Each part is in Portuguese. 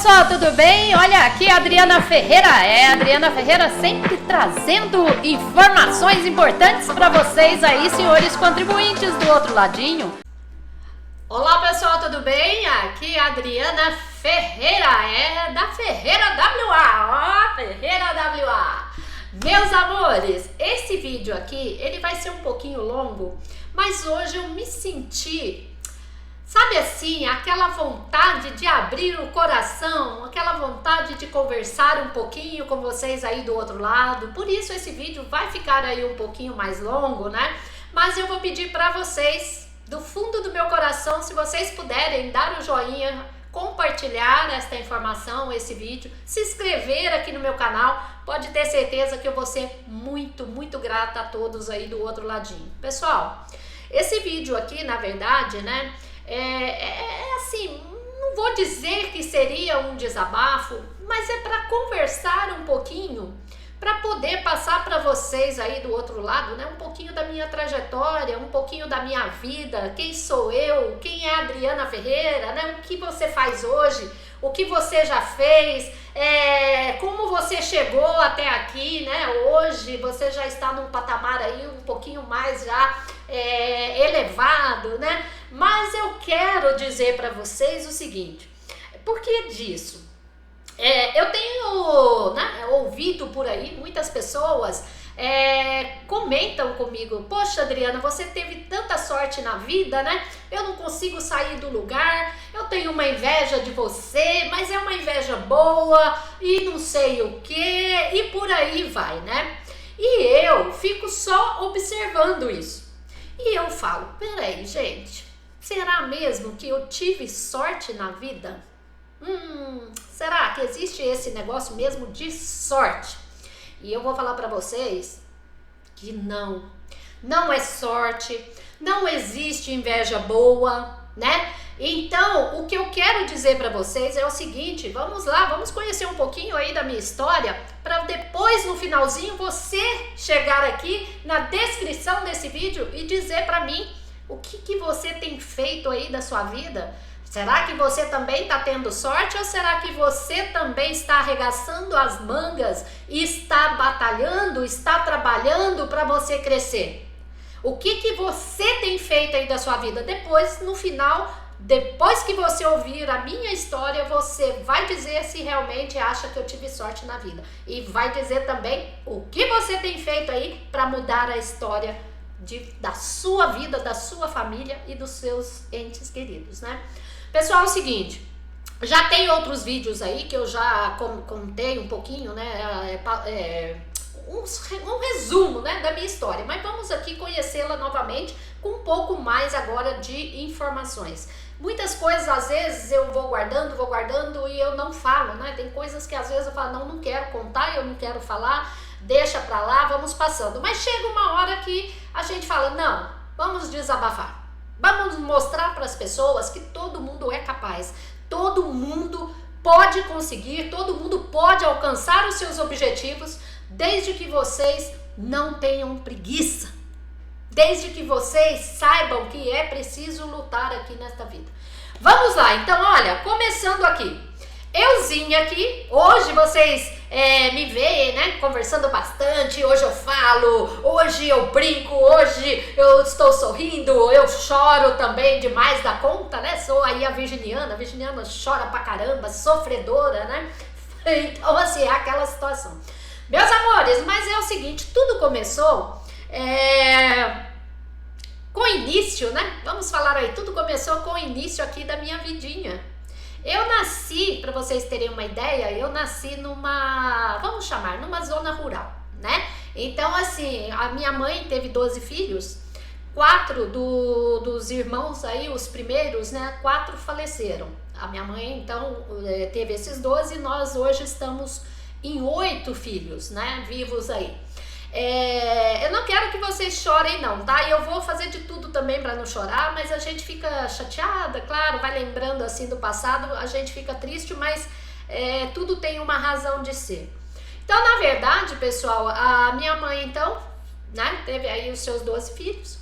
pessoal, tudo bem? Olha, aqui é a Adriana Ferreira. Adriana Ferreira sempre trazendo informações importantes para vocês aí, senhores contribuintes do outro ladinho. Olá pessoal, tudo bem? Aqui é a Adriana Ferreira, da Ferreira WA, Ferreira WA. Meus amores, esse vídeo aqui, ele vai ser um pouquinho longo, mas hoje eu me senti... Sabe assim, aquela vontade de abrir o coração, aquela vontade de conversar um pouquinho com vocês aí do outro lado. Por isso esse vídeo vai ficar aí um pouquinho mais longo, né? Mas eu vou pedir para vocês, do fundo do meu coração, se vocês puderem dar o joinha, compartilhar esta informação, esse vídeo, se inscrever aqui no meu canal, pode ter certeza que eu vou ser muito, muito grata a todos aí do outro ladinho. Pessoal, esse vídeo aqui, na verdade, né? Assim, não vou dizer que seria um desabafo, mas é para conversar um pouquinho, para poder passar para vocês aí do outro lado, né, um pouquinho da minha trajetória, um pouquinho da minha vida, quem sou eu, quem é a Adriana Ferreira, né, o que você faz hoje, o que você já fez, como você chegou até aqui, né, hoje você já está num patamar aí um pouquinho mais já elevado, né, mas eu quero dizer para vocês o seguinte, por que disso? Eu tenho, né, ouvido por aí muitas pessoas comentam comigo, poxa Adriana, você teve tanta sorte na vida, né? Eu não consigo sair do lugar, eu tenho uma inveja de você, mas é uma inveja boa e não sei o que, e por aí vai, né? E eu fico só observando isso. E eu falo, peraí gente, será mesmo que eu tive sorte na vida? Será que existe esse negócio mesmo de sorte? E eu vou falar para vocês que não é sorte, não existe inveja boa, né? Então, o que eu quero dizer para vocês é o seguinte, vamos lá, vamos conhecer um pouquinho aí da minha história, para depois no finalzinho você chegar aqui na descrição desse vídeo e dizer para mim o que você tem feito aí da sua vida. Será que você também está tendo sorte ou será que você também está arregaçando as mangas e está batalhando, está trabalhando para você crescer? O que você tem feito aí da sua vida? Depois, no final, depois que você ouvir a minha história, você vai dizer se realmente acha que eu tive sorte na vida. E vai dizer também o que você tem feito aí para mudar a história da sua vida, da sua família e dos seus entes queridos, né? Pessoal, é o seguinte, já tem outros vídeos aí que eu já contei um pouquinho, né, um resumo, né, da minha história, mas vamos aqui conhecê-la novamente com um pouco mais agora de informações. Muitas coisas, às vezes, eu vou guardando e eu não falo, né, tem coisas que às vezes eu falo, não quero contar, eu não quero falar, deixa pra lá, vamos passando. Mas chega uma hora que a gente fala, não, vamos desabafar. Vamos mostrar para as pessoas que todo mundo é capaz, todo mundo pode conseguir, todo mundo pode alcançar os seus objetivos, desde que vocês não tenham preguiça, desde que vocês saibam que é preciso lutar aqui nesta vida. Vamos lá, então olha, começando aqui. Euzinha aqui, hoje vocês me veem, né, conversando bastante, hoje eu falo, hoje eu brinco, hoje eu estou sorrindo, eu choro também demais da conta, né, sou aí a virginiana chora pra caramba, sofredora, né, então assim, é aquela situação. Meus amores, mas é o seguinte, tudo começou com o início, né, vamos falar aí, tudo começou com o início aqui da minha vidinha. Eu nasci, para vocês terem uma ideia, eu nasci numa, vamos chamar, numa zona rural, né? Então, assim, a minha mãe teve 12 filhos, 4 dos irmãos aí, os primeiros, né? 4 faleceram. A minha mãe, então, teve esses 12 e nós hoje estamos em 8 filhos, né? Vivos aí. Eu não quero que vocês chorem não, tá? Eu vou fazer de tudo também para não chorar, mas a gente fica chateada, claro, vai lembrando assim do passado, a gente fica triste, mas tudo tem uma razão de ser. Então, na verdade, pessoal, a minha mãe, então, né, teve aí os seus 12 filhos.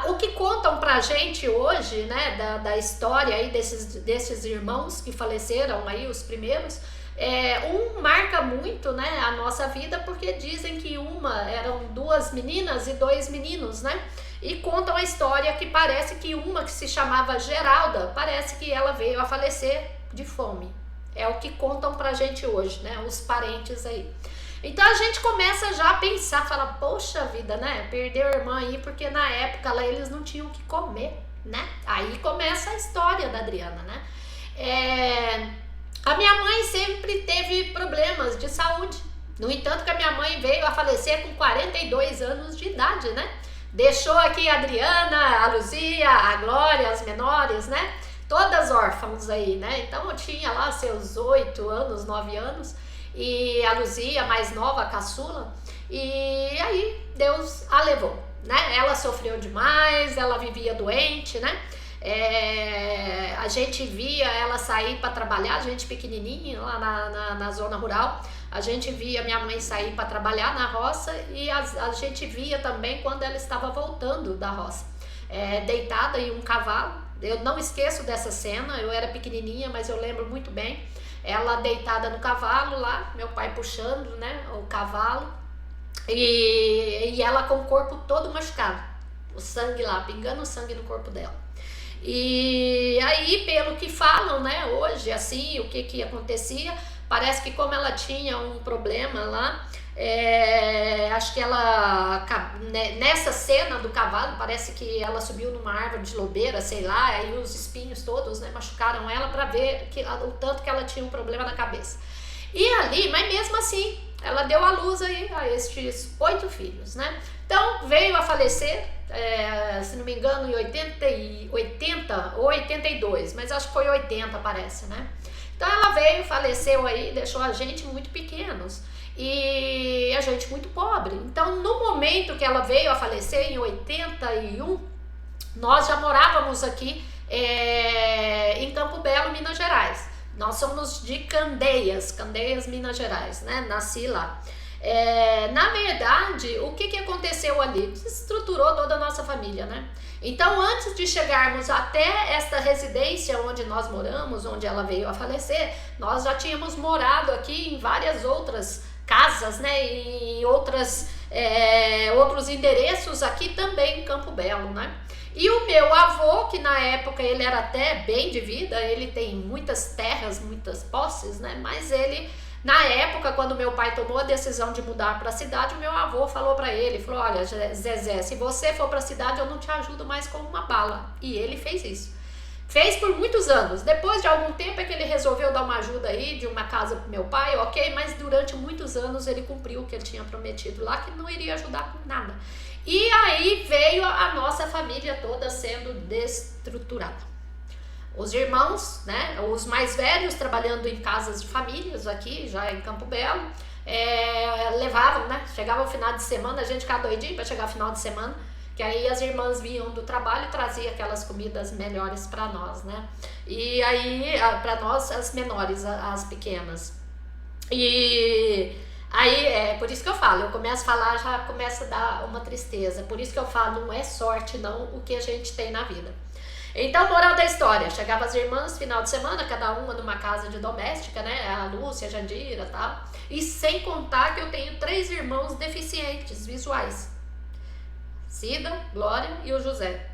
O que contam pra gente hoje, né, da história aí desses irmãos que faleceram aí, os primeiros, marca muito, né, a nossa vida, porque dizem que eram 2 meninas e 2 meninos, né, e contam a história que parece que uma que se chamava Geralda, parece que ela veio a falecer de fome. É o que contam pra gente hoje, né, os parentes aí. Então a gente começa já a pensar, fala, poxa vida, né, perdeu a irmã aí, porque na época lá eles não tinham o que comer, né? Aí começa a história da Adriana, né? A minha mãe sempre teve problemas de saúde. No entanto, que a minha mãe veio a falecer com 42 anos de idade, né? Deixou aqui a Adriana, a Luzia, a Glória, as menores, né? Todas órfãos aí, né? Então eu tinha lá seus 8 anos, 9 anos, e a Luzia, mais nova, a caçula, e aí Deus a levou, né? Ela sofreu demais, ela vivia doente, né? A gente via ela sair para trabalhar, a gente pequenininha lá na zona rural, a gente via minha mãe sair para trabalhar na roça, e a gente via também quando ela estava voltando da roça, deitada em um cavalo. Eu não esqueço dessa cena, eu era pequenininha, mas eu lembro muito bem. Ela deitada no cavalo lá, meu pai puxando, né, o cavalo, e ela com o corpo todo machucado, o sangue lá, pingando sangue no corpo dela. E aí, pelo que falam, né, hoje, assim, o que acontecia, parece que como ela tinha um problema lá, acho que ela, nessa cena do cavalo, parece que ela subiu numa árvore de lobeira, sei lá, aí os espinhos todos, né, machucaram ela, para ver o tanto que ela tinha um problema na cabeça. E ali, mas mesmo assim, ela deu à luz aí a estes 8 filhos, né? Então veio a falecer, se não me engano, em 80 ou 82, mas acho que foi 80, parece, né? Então ela veio, faleceu aí, deixou a gente muito pequenos e a gente muito pobre. Então no momento que ela veio a falecer, em 81, nós já morávamos aqui em Campo Belo, Minas Gerais. Nós somos de Candeias, Minas Gerais, né? Nasci lá. Na verdade, o que aconteceu ali? Desestruturou toda a nossa família, né? Então, antes de chegarmos até esta residência onde nós moramos, onde ela veio a falecer, nós já tínhamos morado aqui em várias outras casas, né? Em outros endereços aqui também em Campo Belo, né? E o meu avô, que na época ele era até bem de vida, ele tem muitas terras, muitas posses, né? Mas ele, na época, quando meu pai tomou a decisão de mudar para a cidade, o meu avô falou para ele, falou, olha, Zezé, se você for para a cidade, eu não te ajudo mais com uma bala. E ele fez isso. Fez por muitos anos. Depois de algum tempo é que ele resolveu dar uma ajuda aí de uma casa pro meu pai, ok? Mas durante muitos anos ele cumpriu o que ele tinha prometido lá, que não iria ajudar com nada. E aí veio a nossa família toda sendo destruturada. Os irmãos, né, os mais velhos, trabalhando em casas de famílias aqui, já em Campo Belo, levavam, né, chegava o final de semana, a gente ficava doidinho para chegar o final de semana, que aí as irmãs vinham do trabalho e traziam aquelas comidas melhores para nós, né, e aí, para nós, as menores, as pequenas. E aí, por isso que eu falo, eu começo a falar, já começa a dar uma tristeza. Por isso que eu falo, não é sorte não o que a gente tem na vida. Então, moral da história, chegava as irmãs final de semana, cada uma numa casa de doméstica, né? A Lúcia, a Jandira e tal. E sem contar que eu tenho 3 irmãos deficientes visuais. Cida, Glória e o José.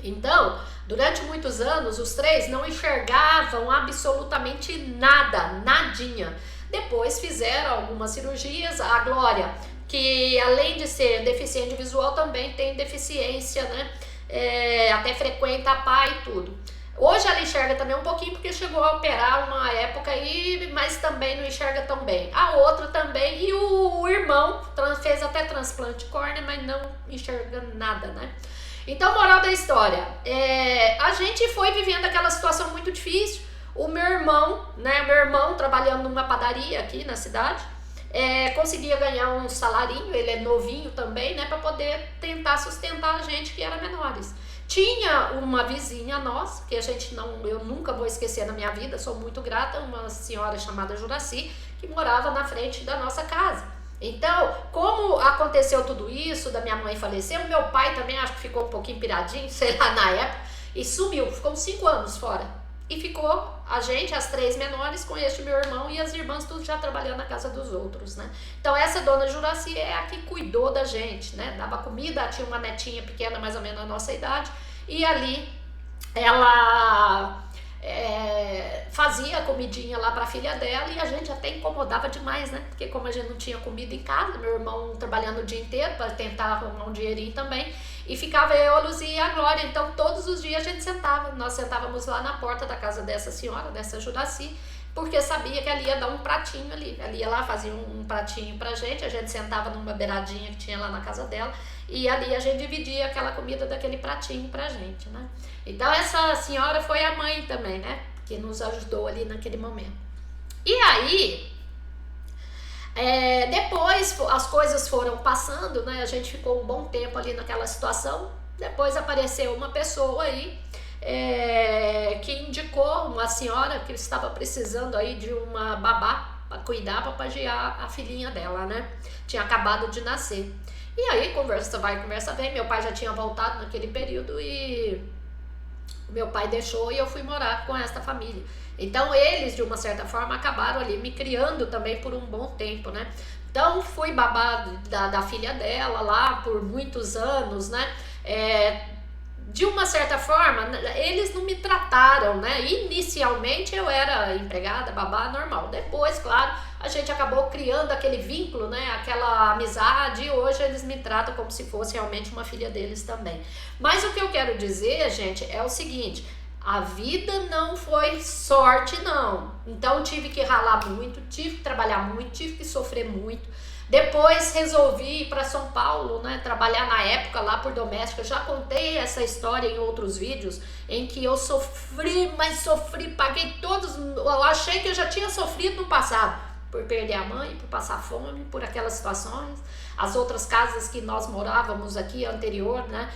Então, durante muitos anos, os 3 não enxergavam absolutamente nada, nadinha. Depois fizeram algumas cirurgias. A Glória, que além de ser deficiente visual, também tem deficiência, né? Até frequenta a PA e tudo. Hoje ela enxerga também um pouquinho, porque chegou a operar uma época aí, mas também não enxerga tão bem. A outra também, e o irmão fez até transplante de córnea, mas não enxerga nada, né? Então, moral da história, a gente foi vivendo aquela situação muito difícil. O meu irmão, né, trabalhando numa padaria aqui na cidade, conseguia ganhar um salarinho, ele é novinho também, né, para poder tentar sustentar a gente que era menores. Tinha uma vizinha nossa, que eu nunca vou esquecer na minha vida, sou muito grata, uma senhora chamada Juraci, que morava na frente da nossa casa. Então, como aconteceu tudo isso, da minha mãe falecer, o meu pai também acho que ficou um pouquinho piradinho, sei lá, na época, e sumiu, ficou uns 5 anos fora. E ficou a gente, as 3 menores, com este meu irmão e as irmãs tudo já trabalhando na casa dos outros, né? Então essa dona Juraci é a que cuidou da gente, né? Dava comida, tinha uma netinha pequena, mais ou menos a nossa idade, e ali ela fazia comidinha lá pra filha dela e a gente até incomodava demais, né? Porque como a gente não tinha comida em casa, meu irmão trabalhando o dia inteiro para tentar arrumar um dinheirinho também, e ficava eu, a Luzia e a Glória. Então todos os dias a gente sentava, nós sentávamos lá na porta da casa dessa senhora, dessa Juraci, porque sabia que ela ia dar um pratinho ali. Ela ia lá, fazia um pratinho pra gente, a gente sentava numa beiradinha que tinha lá na casa dela, e ali a gente dividia aquela comida daquele pratinho pra gente, né? Então essa senhora foi a mãe também, né? Que nos ajudou ali naquele momento. E aí, depois as coisas foram passando, né? A gente ficou um bom tempo ali naquela situação. Depois apareceu uma pessoa aí que indicou uma senhora que estava precisando aí de uma babá para cuidar, para pajear a filhinha dela, né? Tinha acabado de nascer. E aí, conversa vai, conversa vem. Meu pai já tinha voltado naquele período e meu pai deixou e eu fui morar com esta família. Então eles, de uma certa forma, acabaram ali me criando também por um bom tempo, né? Então fui babá da filha dela lá por muitos anos, né? De uma certa forma, eles não me trataram, né? Inicialmente eu era empregada, babá, normal. Depois, claro, a gente acabou criando aquele vínculo, né? Aquela amizade, e hoje eles me tratam como se fosse realmente uma filha deles também. Mas o que eu quero dizer, gente, é o seguinte: a vida não foi sorte, não. Então tive que ralar muito, tive que trabalhar muito, tive que sofrer muito. Depois resolvi ir para São Paulo, né, trabalhar na época lá por doméstica. Já contei essa história em outros vídeos, em que eu sofri, mas sofri, paguei todos. Eu achei que eu já tinha sofrido no passado, por perder a mãe, por passar fome, por aquelas situações. As outras casas que nós morávamos aqui anterior, né,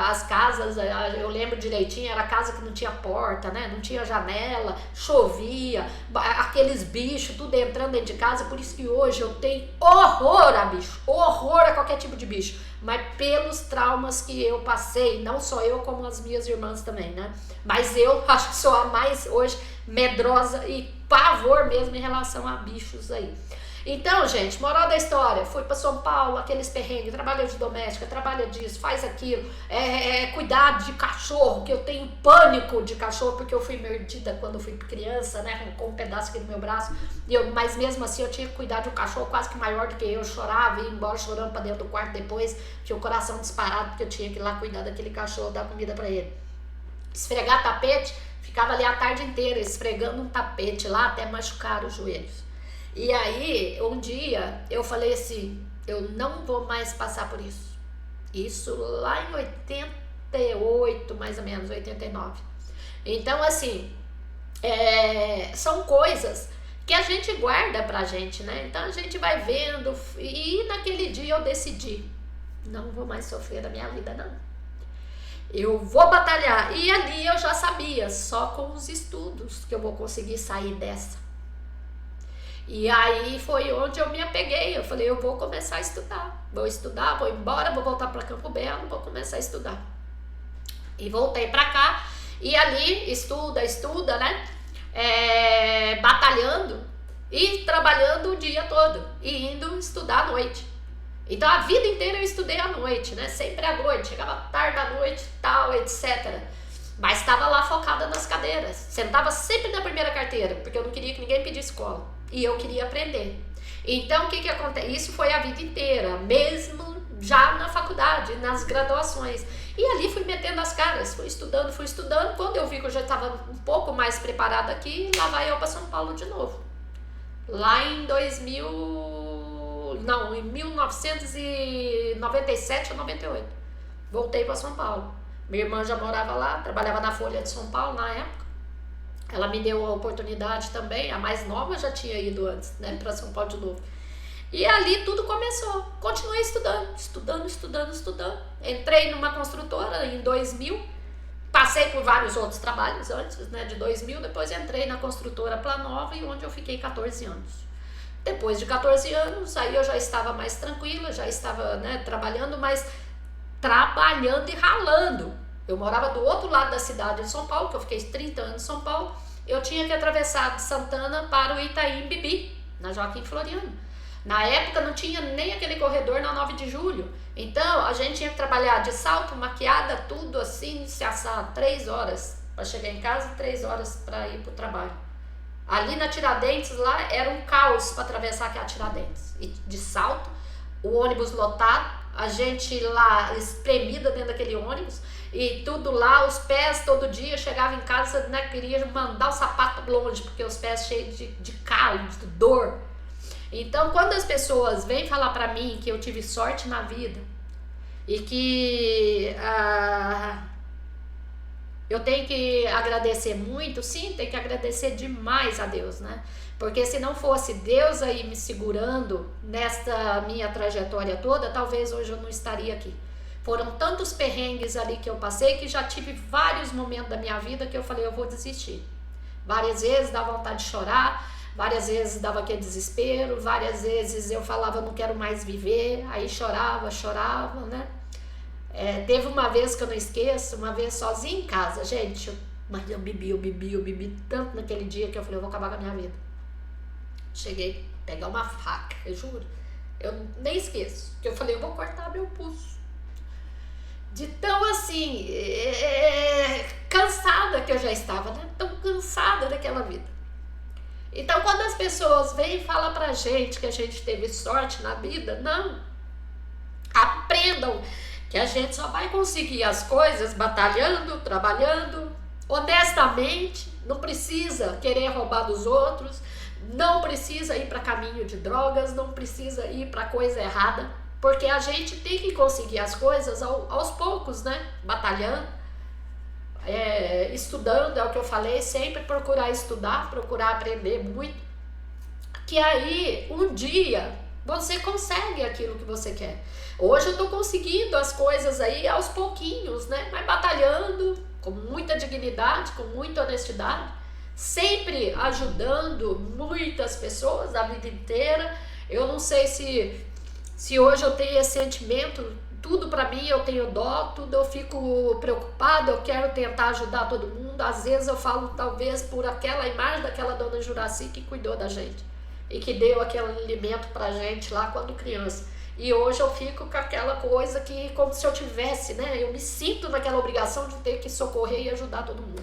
as casas, eu lembro direitinho, era casa que não tinha porta, né, não tinha janela, chovia, aqueles bichos, tudo entrando dentro de casa. Por isso que hoje eu tenho horror a bicho, horror a qualquer tipo de bicho, mas pelos traumas que eu passei, não só eu, como as minhas irmãs também, né, mas eu acho que sou a mais hoje medrosa e pavor mesmo em relação a bichos aí. Então, gente, moral da história, fui para São Paulo, aqueles perrengues, trabalha de doméstica, trabalha disso, faz aquilo, cuidar de cachorro, que eu tenho pânico de cachorro, porque eu fui mordida quando eu fui criança, né, com um pedaço aqui no meu braço, mas mesmo assim eu tinha que cuidar de um cachorro quase que maior do que eu, chorava, ia embora chorando para dentro do quarto depois, tinha o coração disparado, porque eu tinha que ir lá cuidar daquele cachorro, dar comida para ele. Esfregar tapete, ficava ali a tarde inteira esfregando um tapete lá até machucar os joelhos. E aí, um dia, eu falei assim, eu não vou mais passar por isso. Isso lá em 88, mais ou menos, 89. Então, assim, são coisas que a gente guarda pra gente, né? Então, a gente vai vendo, e naquele dia eu decidi, não vou mais sofrer da minha vida, não. Eu vou batalhar. E ali eu já sabia, só com os estudos, que eu vou conseguir sair dessa. E aí foi onde eu me apeguei, eu falei, eu vou começar a estudar, vou embora, vou voltar para Campo Belo, vou começar a estudar. E voltei para cá, e ali estuda, né, batalhando e trabalhando o dia todo, e indo estudar à noite. Então a vida inteira eu estudei à noite, né, sempre à noite, chegava tarde da noite, tal, etc. Mas estava lá focada nas cadeiras, sentava sempre na primeira carteira, porque eu não queria que ninguém pedisse cola. E eu queria aprender. Então, o que acontece? Isso foi a vida inteira, mesmo já na faculdade, nas graduações. E ali fui metendo as caras, fui estudando. Quando eu vi que eu já estava um pouco mais preparada aqui, lá vai eu para São Paulo de novo. Lá em 1997 ou 98. Voltei para São Paulo. Minha irmã já morava lá, trabalhava na Folha de São Paulo na época. Ela me deu a oportunidade também, a mais nova já tinha ido antes, né, para São Paulo de novo. E ali tudo começou, continuei estudando. Entrei numa construtora em 2000, passei por vários outros trabalhos antes, né, de 2000, depois entrei na construtora Planova, e onde eu fiquei 14 anos. Depois de 14 anos, aí eu já estava mais tranquila, já estava, né, trabalhando, mas trabalhando e ralando. Eu morava do outro lado da cidade de São Paulo, que eu fiquei 30 anos em São Paulo. Eu tinha que atravessar de Santana para o Itaim Bibi, na Joaquim Floriano. Na época não tinha nem aquele corredor na 9 de julho. Então a gente tinha que trabalhar de salto, maquiada, tudo assim, se assar 3 horas para chegar em casa, 3 horas para ir para o trabalho. Ali na Tiradentes, lá era um caos para atravessar aquela Tiradentes. E de salto, o ônibus lotado, a gente lá espremida dentro daquele ônibus, e tudo lá, os pés todo dia, chegava em casa, né, queria mandar o sapato longe, porque os pés cheios de calo, de dor. Então, quando as pessoas vêm falar pra mim que eu tive sorte na vida e que eu tenho que agradecer muito, sim, tenho que agradecer demais a Deus, né? Porque se não fosse Deus aí me segurando nesta minha trajetória toda, talvez hoje eu não estaria aqui. Foram tantos perrengues ali que eu passei que já tive vários momentos da minha vida que eu falei, eu vou desistir. Várias vezes dava vontade de chorar, várias vezes dava aquele desespero, várias vezes eu falava, não quero mais viver, aí chorava, né? Teve uma vez que eu não esqueço, uma vez sozinha em casa, gente, mas eu bebi tanto naquele dia que eu falei, eu vou acabar com a minha vida. Cheguei a pegar uma faca, eu juro, eu nem esqueço, que eu falei, eu vou cortar meu pulso. De tão assim, cansada que eu já estava, né? Tão cansada daquela vida. Então, quando as pessoas vêm e falam pra gente que a gente teve sorte na vida, não. Aprendam que a gente só vai conseguir as coisas batalhando, trabalhando, honestamente, não precisa querer roubar dos outros, não precisa ir para caminho de drogas, não precisa ir para coisa errada, porque a gente tem que conseguir as coisas aos poucos, né? Batalhando, estudando, é o que eu falei, sempre procurar estudar, procurar aprender muito, que aí um dia você consegue aquilo que você quer. Hoje eu tô conseguindo as coisas aí aos pouquinhos, né? Mas batalhando, com muita dignidade, com muita honestidade, sempre ajudando muitas pessoas a vida inteira. Eu não sei se hoje eu tenho esse sentimento, tudo pra mim eu tenho dó, tudo eu fico preocupada, eu quero tentar ajudar todo mundo. Às vezes eu falo talvez por aquela imagem daquela dona Juraci que cuidou da gente e que deu aquele alimento pra gente lá quando criança. E hoje eu fico com aquela coisa que como se eu tivesse, né? Eu me sinto naquela obrigação de ter que socorrer e ajudar todo mundo.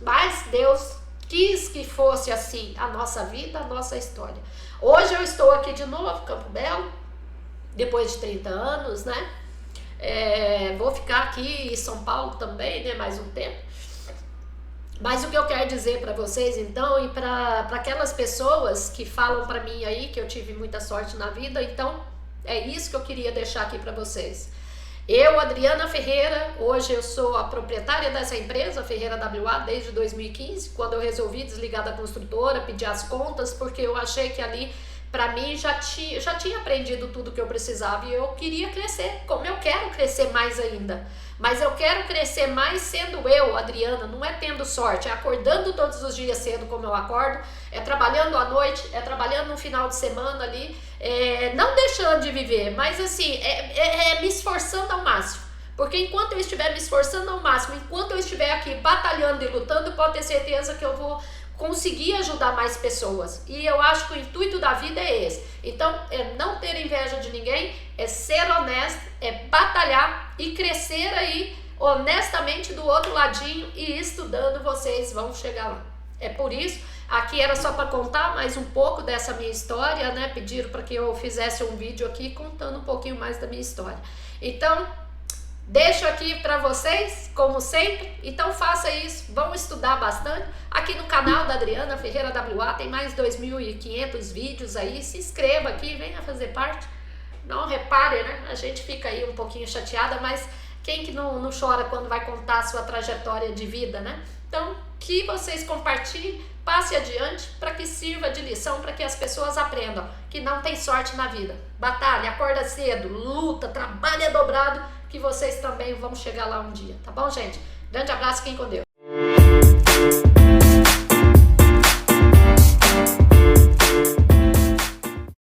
Mas Deus quis que fosse assim a nossa vida, a nossa história. Hoje eu estou aqui de novo, Campo Belo, depois de 30 anos, né? Vou ficar aqui em São Paulo também, né? Mais um tempo. Mas o que eu quero dizer para vocês, então, e para aquelas pessoas que falam para mim aí que eu tive muita sorte na vida, então é isso que eu queria deixar aqui para vocês. Eu, Adriana Ferreira, hoje eu sou a proprietária dessa empresa, Ferreira WA, desde 2015, quando eu resolvi desligar da construtora, pedir as contas, porque eu achei que ali, para mim, já tinha aprendido tudo que eu precisava e eu queria crescer, como eu quero crescer mais ainda. Mas eu quero crescer mais sendo eu, Adriana, não é tendo sorte, é acordando todos os dias cedo como eu acordo, é trabalhando à noite, é trabalhando no final de semana ali, não deixando de viver, mas assim, me esforçando ao máximo. Porque enquanto eu estiver me esforçando ao máximo, enquanto eu estiver aqui batalhando e lutando, pode ter certeza que eu vou conseguir ajudar mais pessoas. E eu acho que o intuito da vida é esse. Então, é não ter inveja de ninguém, é ser honesto, é batalhar e crescer aí honestamente do outro ladinho e estudando vocês vão chegar lá. É por isso, aqui era só para contar mais um pouco dessa minha história, né? Pediram para que eu fizesse um vídeo aqui contando um pouquinho mais da minha história. Então, deixo aqui para vocês, como sempre, então faça isso, vão estudar bastante. Aqui no canal da Adriana Ferreira WA tem mais 2.500 vídeos aí, se inscreva aqui, venha fazer parte. Não repare, né? A gente fica aí um pouquinho chateada, mas quem que não chora quando vai contar a sua trajetória de vida, né? Então, que vocês compartilhem, passe adiante para que sirva de lição, para que as pessoas aprendam que não tem sorte na vida. Batalha, acorda cedo, luta, trabalha dobrado, que vocês também vão chegar lá um dia, tá bom, gente? Grande abraço, fiquem com Deus.